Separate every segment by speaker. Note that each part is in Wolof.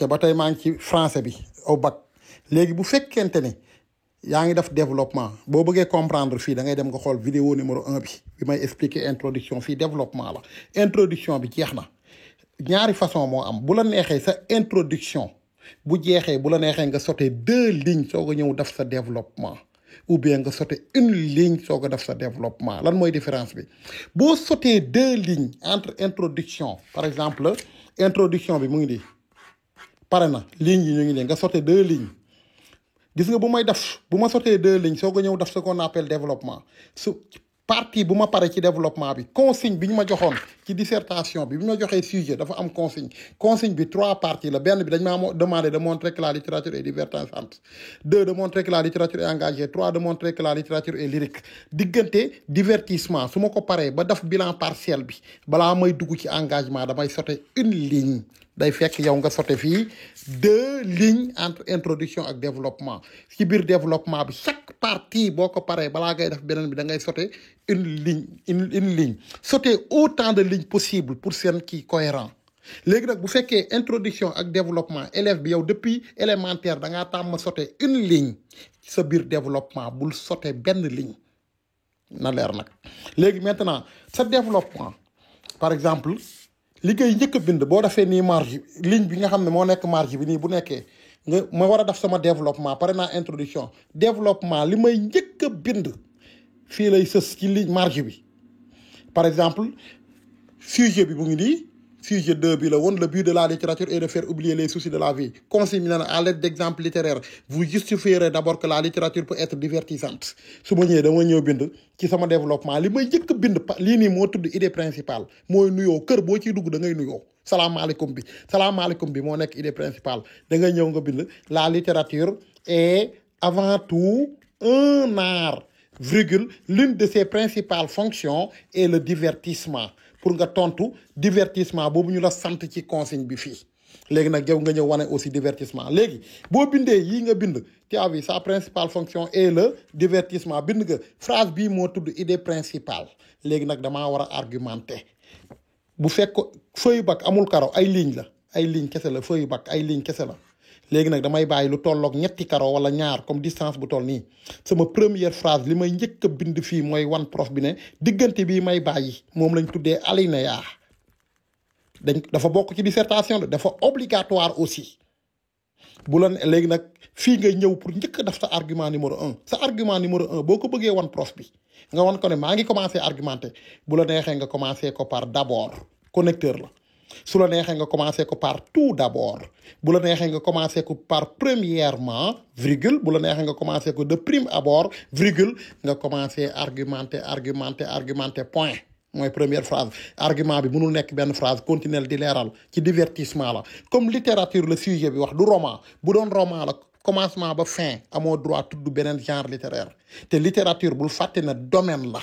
Speaker 1: ba tey maa ngi ci français bi au bac léegi bu fekkente ne yaa ngi def développement boo bëggee comprendre fii da ngay dem nga xool vidéo numéro 1 bi may expliquer introduction fii développement la introduction bi jeex na ñaari façon moo am bu la neexee sa introduction bu jeexee bu la neexee nga sauter 2 lignes soo ko ñëw def sa développement ou bien nga sauter 1 ligne soo ko def sa développement lan mooy différence bi boo sauter 2 lignes entre introduction par exemple introduction bi mu ngi nii pare na lignes yi ñu ngi nii nga sauter 2 lignes gis nga bu may def bu ma sauter 2 lignes soo ko ñëw def ce qu'on appelle développement su partie bu ma pare ci développement bi consigne bi ñu ma joxoon ci dissertation bi ma joxee sujet dafa am consigne bi 3 parties la benn bi dañ maa demandé de montrer que la littérature est divertissante 2 de montrer que la littérature est engagée 3 de montrer que la littérature est lyrique diggante divertissement su ma ko paree ba def bilan partiel bi balaa may dugg ci engagement damay sauter 1 ligne day fekk yow nga sauter fii 2 lignes entre introduction ak développement ci biir développement bi chaque partie boo ko paree balaa ngay def beneen bi da ngay sauter une ligne sauter autant de lignes possible pour seen kii cohérent léegi nag bu fekkee introduction ak développement élève bi yow depuis élémentaire da ngaa tàmm sauter 1 ligne sa biir développement bul sauter benn ligne na leer nag léegi maintenant sa développement par exemple li ngay njëkk a bind boo defee nii marge ligne bi nga xam ne moo nekk marge bi nii bu nekkee nga ma war a def sama développement pare naa introduction développement li may njëkk a bind fii lay sës ci ligne marge bi par exemple sujet bi bu ngi nii sujet 2 bi la woon le but de la littérature est de faire oublier les soucis de la vie consigne na à l'aide d'exemples littéraires vous justifierez d'abord que la littérature peut être divertissante su ma ñëwee dama ñëw bind ci sama développement li may njëkk a bind lii nii moo tudd idée principale mooy nuyoo kër boo ciy dugg da ngay nuyoo salaamaaleykum bi moo nekk idée principale da ngay ñëw nga bind la littérature est avant tout un art virgule l'une de ses principales fonctions est le divertissement pour nga tontu divertissement boobu ñu la sant ci consigne bi fii léegi nag yow nga ñëw wane aussi divertissement léegi boo bindee yii nga bind tu as vu sa principale fonction est le divertissement bind nga phrase bii moo tudd idée principale léegi nag damaa war a argumenter bu fekk feuille bac amul karo ay ligne kese la feuille bac ay ligne kese la léegi nag damay bàyyi lu tolloog ñetti karo wala ñaar comme distance bu toll nii sama première phrase li may njëkk a bind fii mooy wan prof bi ne diggante bii may bàyyi moom lañ tuddee alinéa dafa bokk ci dissertation de dafa obligatoire aussi bu la léegi nag fii ngay ñëw pour njëkk a def sa argument numéro 1 sa argument numéro 1 boo ko bëggee wan prof bi nga wan ko ne maa ngi commencer argumenter bu la neexee nga commencer ko par d'abord connecteur la su la neexee nga commencer ko par tout d'abord bu la neexee nga commencer ko par premièrement virgule bu la neexee nga commencer ko de prime abord virgule nga commencer argumenter point mooy première phrase argument bi mënul nekk benn phrase continuelle di leeral ci divertissement la comme littérature le sujet bi wax du roman bu doon roman la commencement ba fin amoo droit tudd beneen genre littéraire te littérature bul fàtte na domaine la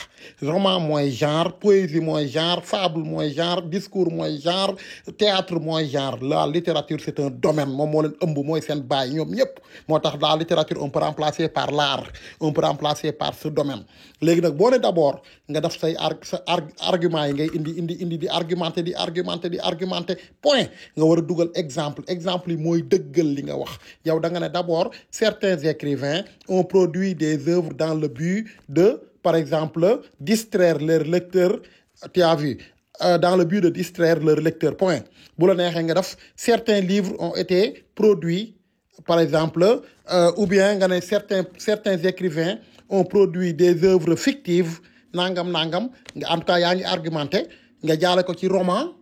Speaker 1: roman mooy genre poésie mooy genre fable mooy genre discours mooy genre théâtre mooy genre la littérature c'est un domaine moom moo leen ëmb mooy seen baay ñoom ñëpp moo tax la littérature on peut remplacer par l'art on peut remplacer par ce domaine léegi nag boo ne d'abord nga def say argument yi ngay indi di argumenter point nga war a dugal exemple yi mooy dëggal li nga wax yow da nga ne d'abord certains écrivains ont produit des œuvres dans le but de, par exemple, distraire leurs lecteurs. Tu as vu, dans le but de distraire leurs lecteurs. Point. Certains livres ont été produits, par exemple, ou bien certains écrivains ont produit des œuvres fictives. Nangam. En tout cas, il y a argumenté. Il y a un roman.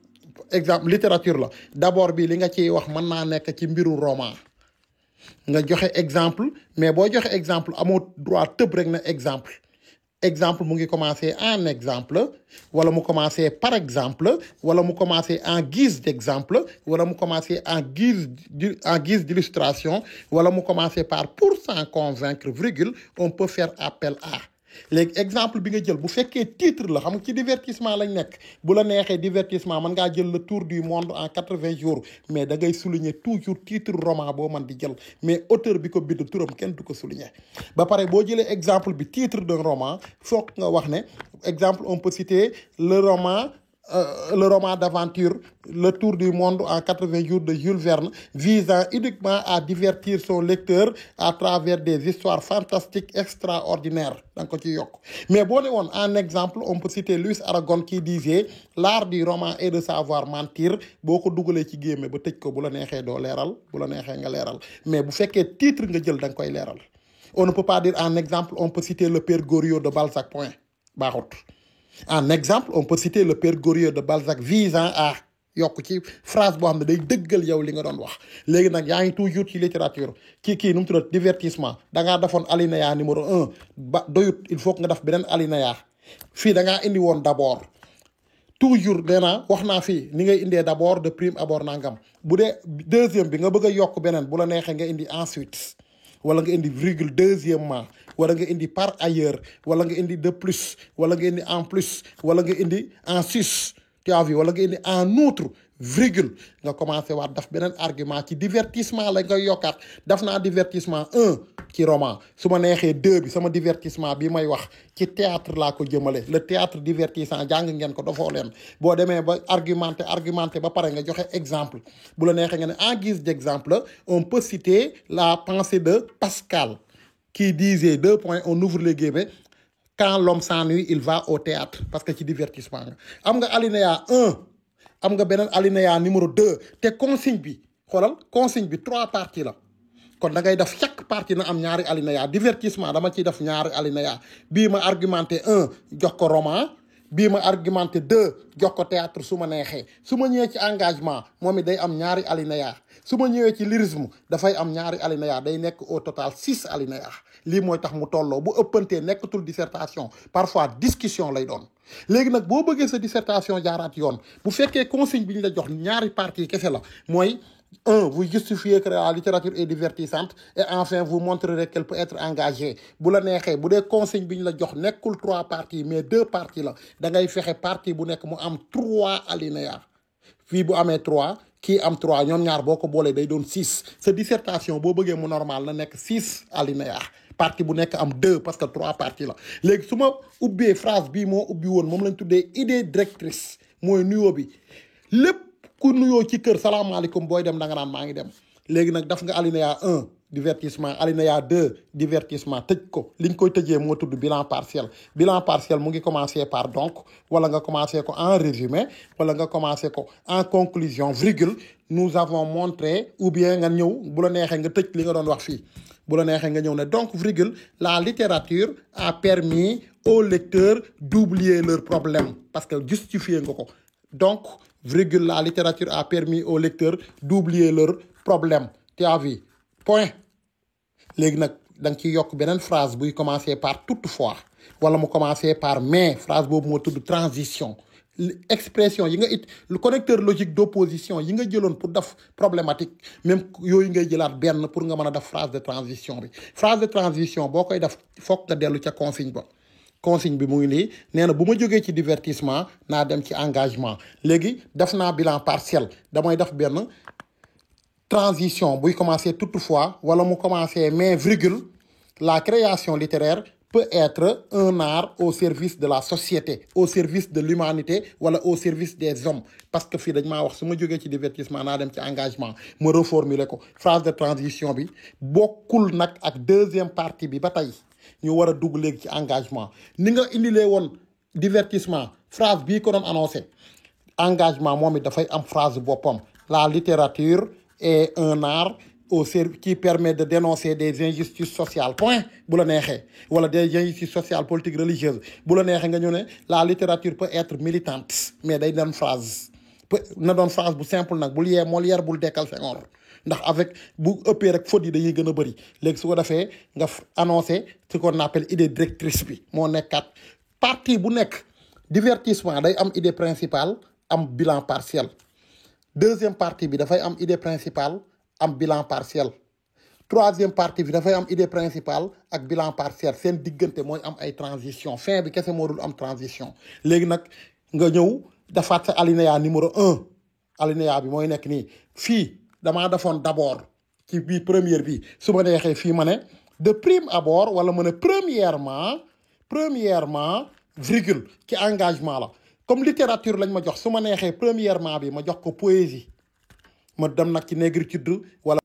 Speaker 1: Exemple, littérature là. D'abord, il y a un roman. nga joxe exemple mais boo joxe exemple amoo droit tëb rek na exemple mu ngi commencer en exemple wala mu commencer par exemple wala mu commencer en guise d'exemple wala mu commencer en guise d'illustration wala mu commencer par pour s'en convaincre virgule on peut faire appel à léegi exemple bi nga jël bu fekkee titre la xam nga ci divertissement lañ nekk bu la neexee divertissement mën ngaa jël le tour du monde en 80 jours mais da ngay souligner toujours titre roman boo mën di jël mais auteur bi ko bind turam kenn du ko souligner ba pare boo jëlee exemple bi titre d'un roman foog nga wax ne exemple on peut citer le roman le roman d'aventure Le Tour du monde en 80 jours de Jules Verne, visant uniquement à divertir son lecteur à travers des histoires fantastiques extraordinaires. Donc, mais bon, en exemple, on peut citer Louis Aragon qui disait l'art du roman est de savoir mentir. Beaucoup dougalé ci guémé ba tejj ko bu la nexé do léral, bu la nexé nga léral. Mais bu féké titre nga jël dang koy léral. On ne peut pas dire en exemple, on peut citer le Père Goriot de Balzac point. Baxut. En exemple, on peut citer le Père Goriot de Balzac visant à yokk ci phrase boo xam ne day dëggal yow li nga doon wax léegi nag yaa ngi toujours ci littérature kii nu mu tudd divertissement da ngaa defoon alinéa numéro 1 ba doyut il faut que nga def beneen alinéa fii da ngaa indi woon d'abord toujours nee naa wax naa fii ni ngay indee d'abord de prime abord nangam bu dee deuxième bi nga bëgg a yokk beneen bu la neexee nga indi ensuite wala nga indi virgule deuxièmement wala nga indi par ailleurs wala nga indi de plus wala nga indi en plus wala nga indi en sus tu as vu wala nga indi en outre virgule nga commencé waat daf beneen argument ci divertissement la nga yokkaat daf naa divertissement 1 ci roman su ma neexee 2 bi sama divertissement bi may wax ci théâtre laa ko jëmale le théâtre divertissant jàng ngeen ko dafoo leen boo demee ba argumenté ba pare nga joxe exemple bu la neexee nga ne en guise d'exemple on peut citer la pensée de Pascal qui disait 2 points on ouvre les guillemets quand l'homme s'ennuie il va au théâtre parce que ci divertissement nga am nga alinéa 1 am nga beneen alinéa numéro 2 te consigne bi xoolal consigne bi 3 parties la kon da ngay def chaque partie na am ñaari alinéa divertissement dama ciy def ñaari alinéa bii ma argumenté 1 jox ko roman bii ma argumenté 2 jox ko théâtre su ma neexee su ma ñëwee ci engagement moom it day am ñaari alinéa su ma ñëwee ci lyrisme dafay am ñaari alinéa day nekk au total 6 alinéa lii mooy tax mu tolloo bu ëppantee nekkatul dissertation parfois discussion lay doon léegi nag boo bëggee sa dissertation jaaraat yoon bu fekkee consigne bi ñu la jox ñaari partie kese la mooy 1 vous justifiez que la littérature est divertissante et enfin vous montrerez qu'elle peut être engagée bu la neexee bu dee consigne bi ñu la jox nekkul 3 parties mais 2 parties la da ngay fexe partie bu nekk mu am 3 alinéa fii bu amee 3 kii am 3 ñoom ñaar boo ko boolee day doon 6 sa dissertation boo bëggee mu normal na nekk 6 alinéa partie bu nekk am 2 parce que 3 parties la léegi su ma ubbee phrase bii moo ubbi woon moom lañ tuddee idée directrice mooy nuyoo bi lépp ku nuyoo ci kër salaamaaleykum booy dem da nga naan maa ngi dem léegi nag daf nga alinéa 1 divertissement alinéa 2 divertissement tëj ko liñ koy tëjee moo tudd bilan partiel mu ngi commencer par donc wala nga commencer ko en résumé wala nga commencer ko en conclusion virgule nous avons montré ou bien nga ñëw bu la neexee nga tëj li nga doon wax fii bu la neexee nga ñëw ne donc virgule la littérature a permis aux lecteurs d'oublier leurs problèmes parce que justifié nga ko donc virgule la littérature a permis aux lecteurs d'oublier leurs problèmes tu as vu point léegi nag da nga ciy yokk beneen phrase buy commencer par toutefois wala mu commencer par mais phrase boobu moo tudd transition expression yi nga le connecteur logique d'opposition yi nga jëloon pour def problématique même yooyu ngay jëlaat benn pour nga mën a def phrase de transition bi phrase de transition boo koy def fokk nga dellu ca consigne ba consigne bi mu ngi nii nee na bu ma jógee ci divertissement naa dem ci engagement léegi def naa bilan partiel damay def benn transition buy commencer toutefois wala mu commencer mais virgule la création littéraire peut être un art au service de la société au service de l'humanité wala au service des hommes parce que fii dañ maa wax su ma jógee ci divertissement naa dem ci engagement ma reformuler ko phrase de transition bi bokkul nag ak deuxième partie bi ba tey ñu war a dugg léegi ci engagement ni nga indilee woon divertissement phrase bii ko doon annoncé engagement moom it dafay am phrase boppam la littérature est un art au service qui permet de dénoncer des injustices sociales point bu la neexee wala des injustices sociales politiques religieuses bu la neexee nga ñëw ne la littérature peut être militante mais day doon phrase na doon phrase bu simple nag bul yee Molière bul dekkal Senghor ndax avec bu ëppee rek fautes yi dañuy gën a bëri léegi su ko defee nga annoncé ce qu'on appelle idée directrice bi moo nekkaat partie bu nekk divertissement day am idée principale am bilan partiel deuxième partie bi dafay am idée principale am bilan partiel troisième partie bi dafay am idée principale ak bilan partiel seen diggante mooy am ay transition fin bi kese moo dul am transition léegi nag nga ñëw defaat sa alinéa numéro 1 alinéa bi mooy nekk nii fii damaa defoon d'abord ci bii première bi su ma neexee fii ma ne de prime abord wala ma ne premièrement virgule ci engagement la comme littérature lañ ma jox su ma neexee premièrement bi ma jox ko poésie ma dem nag ci négritude wala